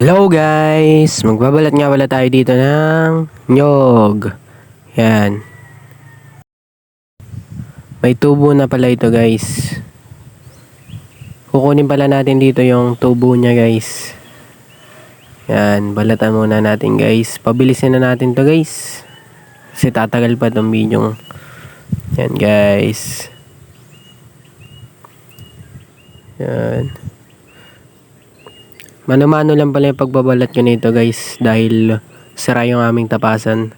Hello guys! Magbabalat nga pala tayo dito ng nyog. Yan. May tubo na pala ito guys. Kukunin pala natin dito yung tubo niya guys. Yan. Balatan muna natin guys. Pabilisin na natin to guys. Kasi tatagal pa tong video. Yan guys. Yan. Mano-mano lang pala yung pagbabalat ko nito guys. Dahil sira yung aming tapasan.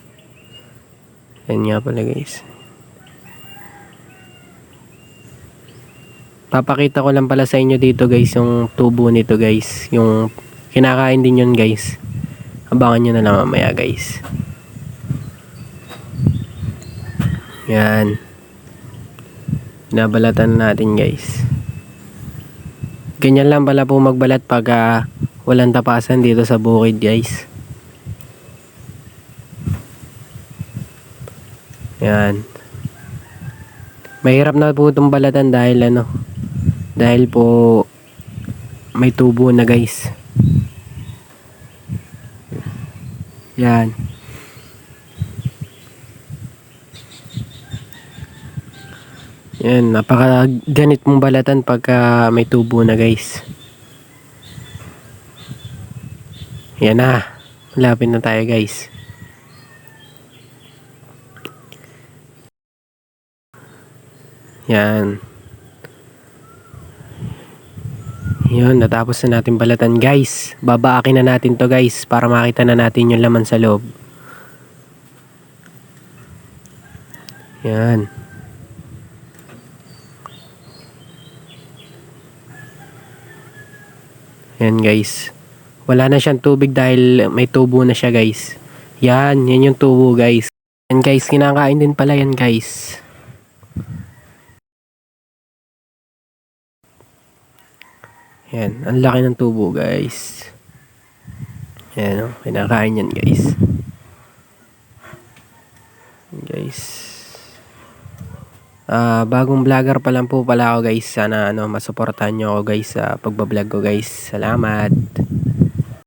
Yan nga pala guys. Papakita ko lang pala sa inyo dito guys yung tubo nito guys. Yung kinakain din yun guys. Abangan nyo na lang mamaya guys. Yan. Binabalatan natin guys. Ganyan lang pala po magbalat pag walang tapasan dito sa bukid guys. Yan. Mahirap na po itong balatan dahil po may tubo na guys. Yan. Yan, napakaganit mong balatan pagka may tubo na guys. Yan na. Malapit na tayo guys. Yan. Yun, natapos na natin balatan guys. Babaakin na natin to guys para makita na natin yung laman sa loob. Yan. Yan guys. Wala na siyang tubig dahil may tubo na siya guys. Yan yung tubo guys. Yan guys, kinakain din pala yan guys. Yan, ang laki ng tubo guys. Yan kinakain yan guys. Guys. Bagong vlogger pa lang po pala ako guys. Sana masuportahan nyo ako guys sa pagbablog ko guys. Salamat.